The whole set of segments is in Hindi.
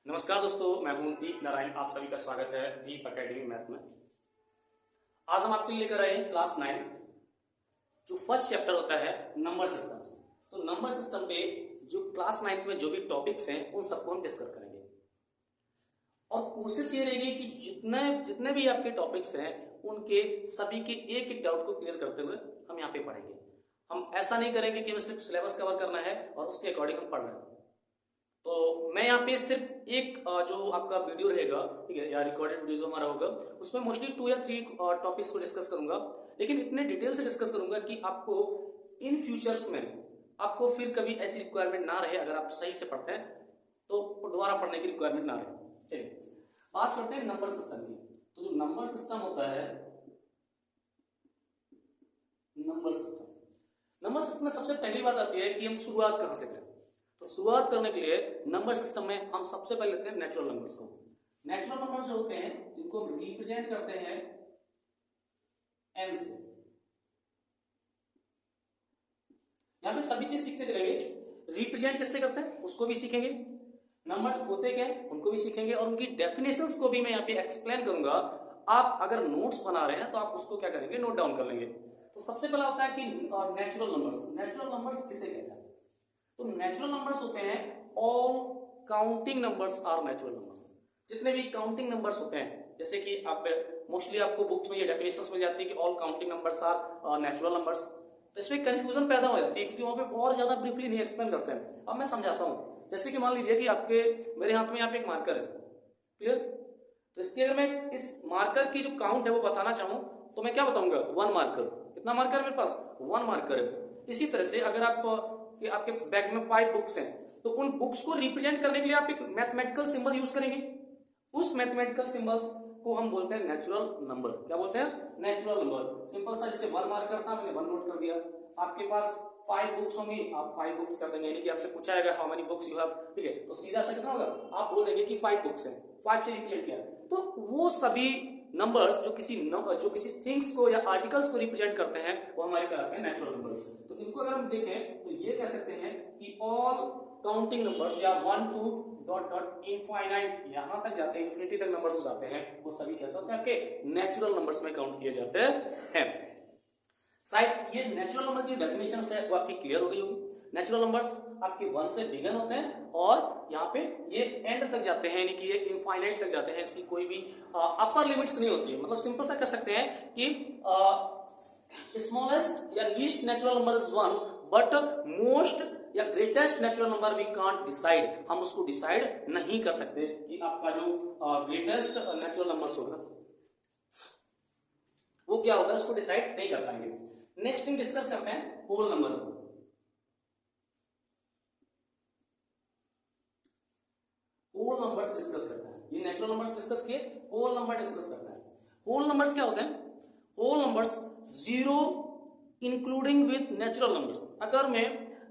नमस्कार दोस्तों, मैं हूं दीप नारायण। आप सभी का स्वागत है दीप एकेडमी मैथ में। आज हम आपके लिए लेकर आए हैं क्लास 9 जो फर्स्ट चैप्टर होता है नंबर सिस्टम। तो नंबर सिस्टम पे जो क्लास 9 में जो भी टॉपिक्स हैं उन सबको हम डिस्कस करेंगे और कोशिश ये रहेगी कि जितने जितने भी आपके टॉपिक्स हैं उनके सभी के एक एक डाउट को क्लियर करते हुए हम यहाँ पे पढ़ेंगे। हम ऐसा नहीं करेंगे कि हमें सिर्फ सिलेबस कवर करना है और उसके अकॉर्डिंग हम पढ़ रहे हैं। तो मैं यहाँ पे सिर्फ एक जो आपका वीडियो रहेगा, ठीक है, या रिकॉर्डेड वीडियो जो हमारा होगा उसमें मोस्टली 2 या 3 टॉपिक्स को डिस्कस करूंगा, लेकिन इतने डिटेल से डिस्कस करूंगा कि आपको इन फ्यूचर्स में आपको फिर कभी ऐसी रिक्वायरमेंट ना रहे। अगर आप सही से पढ़ते हैं तो दोबारा पढ़ने की रिक्वायरमेंट ना रहे। चलिए बात करते हैं नंबर सिस्टम की। तो जो नंबर सिस्टम होता है, नंबर सिस्टम में सबसे पहली बात आती है कि हम शुरुआत कहां से करें। तो शुरुआत करने के लिए नंबर सिस्टम में हम सबसे पहले लेते हैं नेचुरल नंबर्स को। नेचुरल नंबर्स जो होते हैं जिनको हम रिप्रेजेंट करते हैं एन से। यहां पे सभी चीज सीखते चलेंगे। रिप्रेजेंट किससे करते हैं उसको भी सीखेंगे, नंबर्स होते क्या है उनको भी सीखेंगे और उनकी डेफिनेशंस को भी मैं यहाँ पे एक्सप्लेन करूंगा। आप अगर नोट्स बना रहे हैं तो आप उसको क्या करेंगे, नोट डाउन कर लेंगे। तो सबसे पहला होता है कि नेचुरल नंबर्स। नेचुरल नंबर्स किसे कहते हैं? तो नेचुरल नंबर्स होते हैं all counting numbers are natural numbers. जितने भी काउंटिंग नंबर्स होते हैं, जैसे कि आप मोस्टली आपको बुक्स में ये डेफिनेशंस मिल जाती है कि all counting numbers are natural numbers. तो इसमें कंफ्यूजन पैदा हो जाती है क्योंकि वहां पे और ज्यादा ब्रीफली नहीं एक्सप्लेन करते हैं। अब मैं समझाता हूं। जैसे कि मान लीजिए कि आपके मेरे हाथ में यहाँ पे एक मार्कर है, क्लियर। तो इसकी अगर मैं इस मार्कर की जो काउंट है वो बताना चाहूं तो मैं क्या बताऊंगा, 1 मार्कर। कितना मार्कर है मेरे पास? 1 मार्कर है। इसी तरह से अगर आपके बैग में 5 बुक्स हैं तो उन बुक्स को रिप्रेजेंट करने के लिए आप एक मैथमेटिकल सिंबल यूज करेंगे। उस मैथमेटिकल सिंबल्स को हम बोलते हैं नेचुरल नंबर। क्या बोलते हैं? Natural number. सिंपल सा, जैसे 1 मार्कर था, मैंने 1 नोट कर दिया। आपके पास 5 बुक्स होंगी, आप 5 बुक्स कर देंगे, यानी कि आपसे पूछा जाएगा how many books you have, ठीक है। तो सीधा सा कितना होगा, आप बोल देंगे कि 5 बुक्स हैं, 5 से रिप्रेजेंट किया। तो वो सभी नंबर्स जो किसी थिंग्स को या आर्टिकल्स को रिप्रेजेंट करते हैं वो हमारे कहलाते हैं नेचुरल नंबर्स। तो इनको अगर हम देखें तो ये कह सकते हैं कि ऑल काउंटिंग नंबर्स या 1 2 डॉट डॉट इनफाइनाइट यहां तक जाते हैं, इंफिनिटी तक नंबर्स हो जाते हैं, वो सभी कैसे होते हैं आपके नेचुरल नंबर्स में काउंट किए जाते हैं। शायद ये नेचुरल नंबर की डेफिनेशन है वो आपकी क्लियर हो गई होगी। नेचुरल नंबर्स आपके 1 से बिगन होते हैं और यहाँ पे ये एंड तक जाते हैं, यानी कि ये इनफाइनाइट तक जाते हैं। इसकी कोई भी अपर लिमिट्स नहीं होती है। मतलब सिंपल सा कह सकते हैं कि स्मॉलेस्ट या least natural number is 1 but most या greatest natural number we can't decide. हम उसको डिसाइड नहीं कर सकते कि आपका जो ग्रेटेस्ट नेचुरल नंबर होगा वो क्या होगा, उसको डिसाइड नहीं कर पाएंगे। नेक्स्ट थिंग डिस्कस करते हैं होल नंबर को। होल नंबर्स डिस्कस करता है, ये नेचुरल नंबर्स डिस्कस किए, होल नंबर डिस्कस करता है। होल नंबर्स क्या होते हैं? Whole numbers 0 including with natural numbers. अगर मैं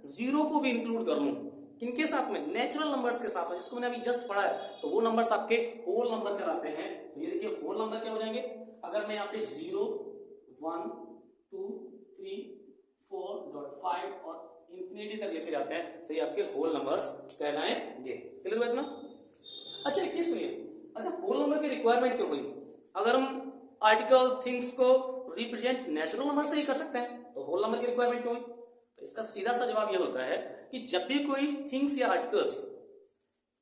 0 को भी इंक्लूड कर लूं किनके साथ में, नेचुरल नंबर्स के साथ में, जिसको मैंने अभी जस्ट पढ़ा है, तो वो नंबर्स आपके होल नंबर कहलाते हैं। तो ये देखिए होल नंबर क्या हो जाएंगे। अगर मैं यहाँ पे 0 1 2 3 4.5 और इंफिनिटी तक लेके जाते हैं तो ये आपके होल नंबर्स कहलाएंगे। क्लियर हुआ इतना? अच्छा एक चीज सुनिए, अच्छा होल नंबर की रिक्वायरमेंट क्यों हुई? अगर हम आर्टिकल थिंग्स को रिप्रेजेंट नेचुरल नंबर से ही कर सकते हैं तो होल नंबर की रिक्वायरमेंट क्यों हुई? तो इसका सीधा सा जवाब यह होता है कि जब भी कोई थिंग्स या आर्टिकल्स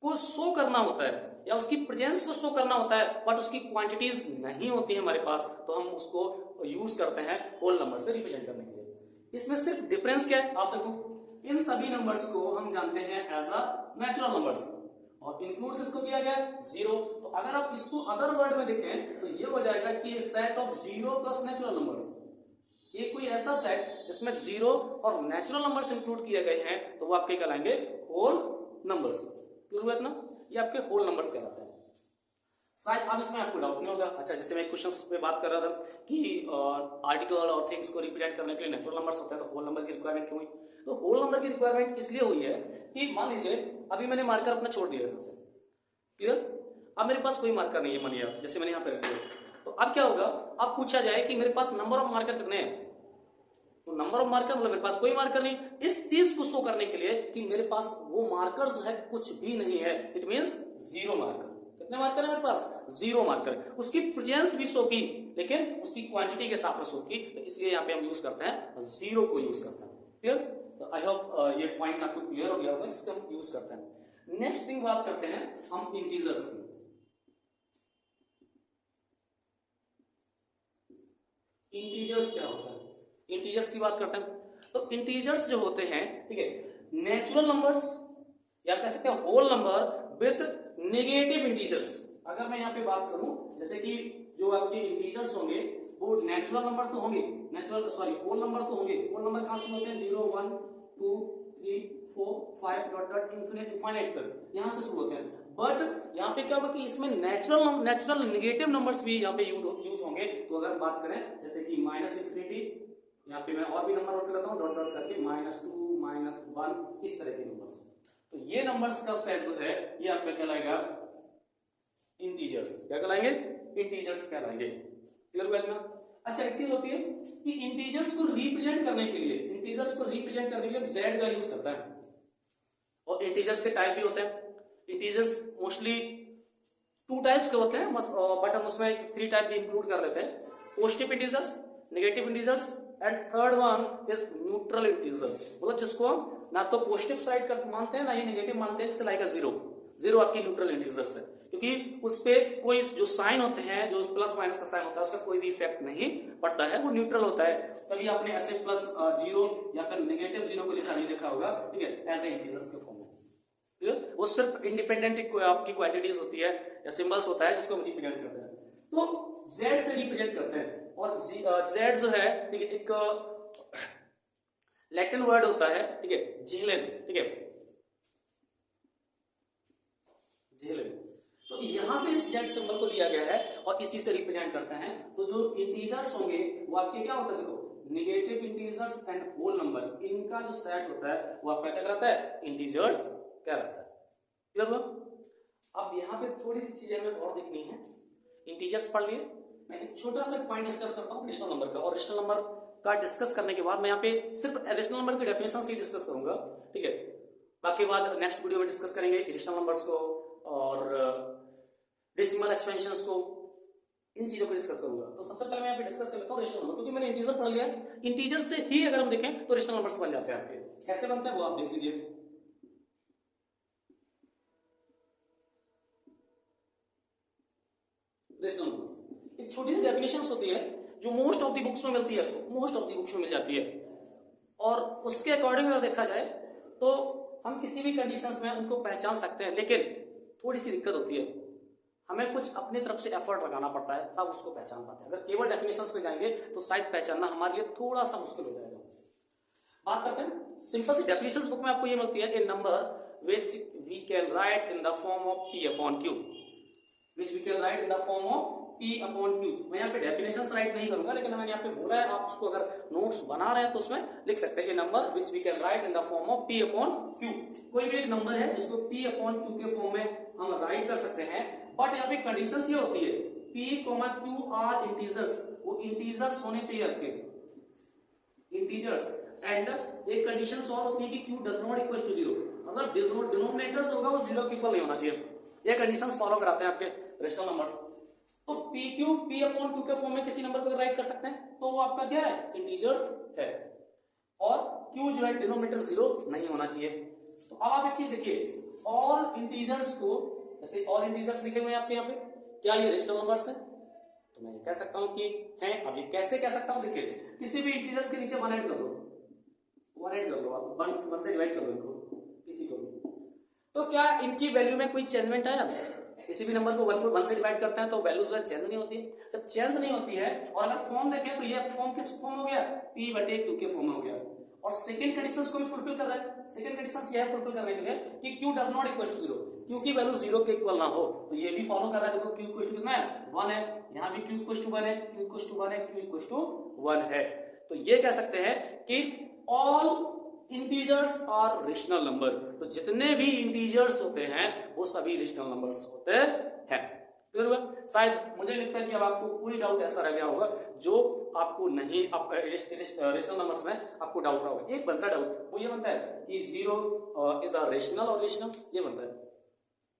को शो करना होता है या उसकी प्रेजेंस को शो करना होता है बट उसकी क्वांटिटीज नहीं होती है हमारे पास, तो हम उसको यूज करते हैं होल नंबर से रिप्रेजेंट करने के लिए। इसमें सिर्फ डिफरेंस क्या है, आप देखो इन सभी नंबर्स को हम जानते हैं एज अ नेचुरल नंबर्स और इंक्लूड किसको किया गया, 0। तो अगर आप इसको अदर वर्ड में देखें तो ये हो जाएगा कि set of 0 plus natural numbers. ये कोई ऐसा सेट जिसमें 0 और नेचुरल नंबर्स इंक्लूड किए गए हैं तो वो आपके कहलाएंगे होल नंबर्स। क्लियर हुआ इतना? ये आपके होल नंबर्स कहलाते हैं। शायद अब इसमें आपको डाउट नहीं होगा। अच्छा, जैसे मैं क्वेश्चंस पे बात कर रहा था कि आर्टिकल और थिंग्स को रिप्रेजेंट करने के लिए नेचुरल नंबर्स होते हैं, तो होल नंबर की रिक्वायरमेंट क्यों हुई? तो होल नंबर की रिक्वायरमेंट इसलिए हुई है कि मान लीजिए अभी मैंने मार्कर अपना छोड़ दिया है, क्लियर। अब मेरे पास कोई मार्कर नहीं है, मानिए जैसे मैंने यहाँ पे रख दिया, तो अब क्या होगा, अब पूछा जाए कि मेरे पास नंबर ऑफ मार्कर कितने हैं, तो नंबर ऑफ मार्कर मतलब मेरे पास कोई मार्कर नहीं। इस चीज को शो करने के लिए कि मेरे पास वो मार्कर्स है कुछ भी नहीं है, इट मींस जीरो मार्कर। कितने मार्कर है मेरे पास? Zero marker. उसकी प्रेजेंस भी शो की लेकिन उसकी क्वांटिटी के साथ में शो की, तो इसलिए यहाँ पे हम यूज करते हैं जीरो को यूज करते हैं। क्लियर? तो आई होप ये पॉइंट आपको क्लियर हो गया होगा, इसको हम यूज करते हैं। नेक्स्ट थिंग बात करते हैं हम इंटीजर्स की। इंटीजर्स क्या होता है? इंटीजर्स की बात करते हैं। तो इंटीजर्स जो होते हैं, ठीक है, नेचुरल नंबर्स या कह सकते हैं whole number with negative integers. अगर मैं यहाँ पे बात करूं, जैसे कि जो आपके इंटीजर्स होंगे वो नेचुरल नंबर तो होंगे, होल नंबर तो होंगे। होल नंबर कहां से होते हैं? 0 1 2 3 4 5 डॉट डॉट इनफाइनाइट तक यहां से शुरू होते हैं। बट यहाँ पे क्या होगा कि इसमें नेचुरल नेगेटिव नंबर्स भी यहाँ पे यूज होंगे। तो अगर बात करें जैसे कि -∞, यहाँ पे मैं और भी नंबर नोट कर लेता हूँ डॉट डॉट करके, -2 -1, इस तरह के नंबर्स। तो ये नंबर्स का सेट जो है ये आपका कहलाएगा इंटीजर्स। क्या कहलाएंगे? इंटीजर्स कहलाएंगे। क्लियर हुआ इतना? अच्छा, एक चीज होती है कि इंटीजर्स को रिप्रेजेंट करने के लिए जेड का यूज करता है। और इंटीजर्स के टाइप भी होते हैं। इंटीजर्स मोस्टली 2 टाइप्स के होते हैं, बट हम उसमें 3 टाइप भी इंक्लूड कर लेते हैं। Positive integers, negative integers and third one is neutral integers. मतलब जिसको हम ना तो पॉजिटिव साइड का मानते हैं ना ही नेगेटिव मानते हैं, जैसे लाइक जीरो आपकी न्यूट्रल इंटीजर्स है, क्योंकि उस पे कोई जो साइन होते हैं, जो प्लस माइनस का साइन होता है, उसका कोई भी इफेक्ट नहीं पड़ता है, वो न्यूट्रल होता है। तभी आपने ऐसे +0 या फिर -0 को लिखा नहीं देखा होगा, ठीक है, एज ए इंटीजर्स के फॉर्म में। वो सिर्फ इंडिपेंडेंट आपकी क्वांटिटीज होती है या सिंबल्स होता है जिसको हम रिप्रेजेंट करते हैं। तो जेड से रिप्रेजेंट करते हैं। और जेड जो है, ठीक है, एक लैटिन वर्ड होता है, ठीक है, जेलेन, ठीक है, जेलेन। तो यहां से इस जेड सिंबल को लिया गया है और इसी से रिप्रेजेंट करते हैं। तो जो इंटीजर्स होंगे वो आपके क्या होता है? देखो, negative integers and whole number, इनका जो सेट होता है वो आपका क्या कहलाता है? इंटीजर्स क्या रहता है। क्लियर हुआ? अब यहाँ पे थोड़ी सी चीजें हमें और देखनी है। इंटीजर्स पढ़ लिए, मैं एक छोटा सा पॉइंट डिस्कस करता हूँ रेशनल नंबर का। और रेशनल नंबर का डिस्कस करने के बाद मैं यहाँ पे सिर्फ रेशनल नंबर की डेफिनेशन से ही डिस्कस करूंगा, ठीक है। बाकी बाद नेक्स्ट वीडियो में डिस्कस करेंगे रेशनल नंबर्स को और डेसिमल एक्सपेंशंस को, इन चीजों को डिस्कस करूंगा। तो सबसे पहले मैं यहाँ पे डिस्कस कर लेता हूँ रेशनल नंबर, क्योंकि मैंने इंटीजर पढ़ लिया। इंटीजर से ही अगर हम देखें तो रेशनल नंबर्स बन जाते हैं आपके। कैसे बनते हैं वो आप देख लीजिए। रेशनल नंबर्स एक छोटी सी डेफिनेशंस होती है जो मोस्ट ऑफ द बुक्स में मिलती है, मोस्ट ऑफ द बुक्स में मिल जाती है। और उसके अकॉर्डिंग अगर देखा जाए तो हम किसी भी कंडीशंस में उनको पहचान सकते हैं, लेकिन थोड़ी सी दिक्कत होती है, हमें कुछ अपनी तरफ से एफर्ट लगाना पड़ता है तब उसको पहचान पाते हैं। अगर केवल डेफिनेशंस पे जाएंगे तो शायद पहचानना हमारे लिए थोड़ा सा मुश्किल हो जाएगा। बात करते हैं सिंपल सी डेफिनेशंस बुक में आपको ये मिलती है, a number which we can write in the form of p upon q, which we can write in the form of p upon q। मैं यहाँ पे डेफिनेशंस राइट नहीं करूंगा, लेकिन मैंने यहाँ पे बोला है, आप उसको अगर नोट्स बना रहे हैं तो उसमें लिख सकते हैं, a number which we can write in the form of p upon q। कोई भी एक नंबर है जिसको p अपॉन q के फॉर्म में हम राइट कर सकते हैं। बट यहाँ पे कंडीशंस ये होती है, p, q आर इंटीजर्स, वो इंटीजर्स होने चाहिए आपके, इंटीजर्स। एंड एक कंडीशन और होती है कि q does not equal to 0, मतलब डिनोमिनेटर होगा वो 0 के इक्वल नहीं होना चाहिए। ये कंडीशंस फॉलो कराते हैं आपके रेशनल नंबर्स। तो p अपॉन q के फॉर्म में किसी नंबर को राइट कर सकते हैं, तो वो आपका क्या है? इंटीजर्स है। और q जो है डिनोमिनेटर 0 नहीं होना चाहिए। तो अब आप एक चीज देखिए, ऑल इंटीजर्स को, जैसे ऑल इंटीजर्स लिखे हुए हैं आपके यहाँ पे, क्या ये रेशनल नंबर्स है? तो मैं कह सकता हूं कि है। अब ये कैसे कह सकता हूं? देखिए, किसी भी इंटीजर्स के नीचे 1 ऐड कर दो, 1 ऐड कर लो आप, 1 से डिवाइड कर दो इनको, किसी को भी, तो क्या इनकी वैल्यू में कोई चेंजमेंट आया? किसी भी नंबर को 1 से डिवाइड करते हैं तो वैल्यू जो है चेंज नहीं होती है। जब चेंज नहीं होती है और अगर फॉर्म देखें तो ये फॉर्म किस फॉर्म हो गया? p/q के फॉर्म में हो गया। और सेकंड कंडीशंस को भी फुलफिल कर रहा है। सेकंड कंडीशंस ये है फुलफिल करने के लिए कि q does not equal to 0, q की वैल्यू 0 के इक्वल ना हो। तो ये भी फॉलो कर रहा है। देखो q इक्वल टू कितना है? 1 है। यहाँ भी q इक्वल टू 1 है, q इक्वल टू 1 है, q इक्वल टू 1 है। तो ये कह सकते हैं कि all integers are rational number. तो जितने भी इंटीजर्स होते हैं वो सभी रेशनल नंबर्स होते हैं। क्लियर हुआ? शायद मुझे लगता है कि अब आपको कोई डाउट ऐसा रह गया होगा जो आपको नहीं, आप रेशनल नंबर्स में आपको डाउट रहा होगा। एक बनता है डाउट, वो ये बनता है कि जीरो इज अ रेशनल और रेशनल्स, ये बनता है।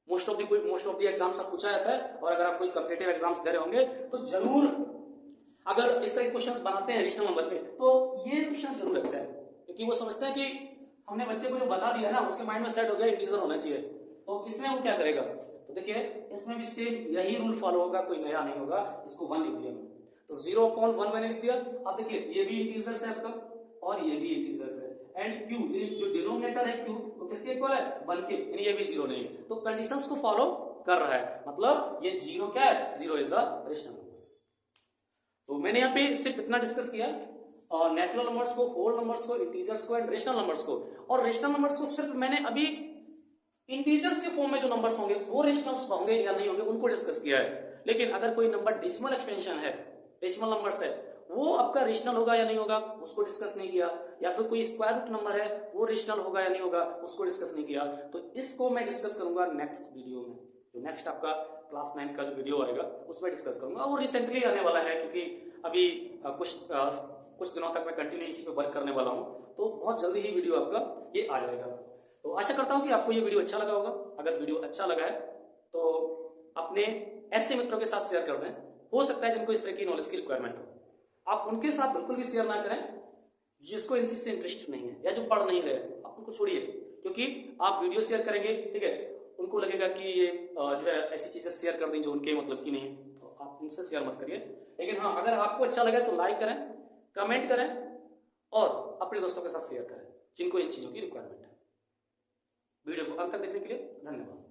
मोस्ट ऑफ द एग्जाम्स आप पूछा जाता है, और अगर आप कोई कॉम्पिटिटिव एग्जाम्स दे रहे होंगे तो जरूर अगर इस तरह के क्वेश्चंस बनाते हैं रेशनल नंबर पे, तो ये क्वेश्चन जरूर रखता है, क्योंकि वो समझते हैं कि हमने बच्चे को जो बता दिया ना उसके माइंड में सेट हो गया इंटीजर होना चाहिए। तो इसमें वो क्या करेगा, तो देखिए इसमें भी सेम यही रूल फॉलो होगा, कोई नया नहीं होगा। इसको 1 लिख दिया मैंने, तो 0/1 मैंने लिख दिया। अब देखिए ये भी इंटीजर्स है आपका और ये भी इंटीजर्स है, एंड क्यू जो डिनोमिनेटर है क्यू वो किसके इक्वल है, 1 के, यानी ये भी 0 नहीं है। तो कंडीशंस को फॉलो कर रहा है, मतलब ये 0 क्या है, 0 इज द रेशनल नंबर्स। तो मैंने यहाँ पे सिर्फ इतना डिस्कस किया, और नेचुरल नंबर्स को, होल नंबर्स को, इंटीजर्स को एंड रेशनल नंबर्स को। और रेशनल नंबर्स को सिर्फ मैंने अभी इंटीजर्स के फॉर्म में जो नंबर्स होंगे वो रेशनल्स होंगे या नहीं होंगे उनको डिस्कस किया है। लेकिन अगर कोई नंबर डेसिमल एक्सपेंशन है, डेसिमल नंबर्स है, वो आपका रेशनल होगा या नहीं होगा उसको डिस्कस नहीं किया। या फिर कोई स्क्वायर रूट नंबर है वो रेशनल होगा या नहीं होगा उसको डिस्कस नहीं किया। तो इसको मैं डिस्कस करूंगा नेक्स्ट वीडियो में, जो नेक्स्ट आपका क्लास 9 का जो वीडियो आएगा उसमें डिस्कस करूंगा। वो रिसेंटली आने वाला है, क्योंकि अभी कुछ दिनों तक मैं कंटिन्यू इसी पे वर्क करने वाला हूँ, तो बहुत जल्दी ही वीडियो आपका ये आ जाएगा। तो आशा करता हूँ कि आपको ये वीडियो अच्छा लगा होगा। अगर वीडियो अच्छा लगा है तो अपने ऐसे मित्रों के साथ शेयर कर दें, हो सकता है जिनको इस तरह की नॉलेज की रिक्वायरमेंट हो। आप उनके साथ बिल्कुल भी शेयर ना करें जिसको इन चीज से इंटरेस्ट नहीं है या जो पढ़ नहीं रहे, आप उनको छोड़िए, क्योंकि आप वीडियो शेयर करेंगे, ठीक है, उनको लगेगा कि ये जो है ऐसी चीजें शेयर कर दी जो उनके मतलब की नहीं, तो आप उनसे शेयर मत करिए। लेकिन हाँ, अगर आपको अच्छा लगे तो लाइक करें, कमेंट करें और अपने दोस्तों के साथ शेयर करें जिनको इन चीजों की रिक्वायरमेंट है। वीडियो को अंत तक देखने के लिए धन्यवाद।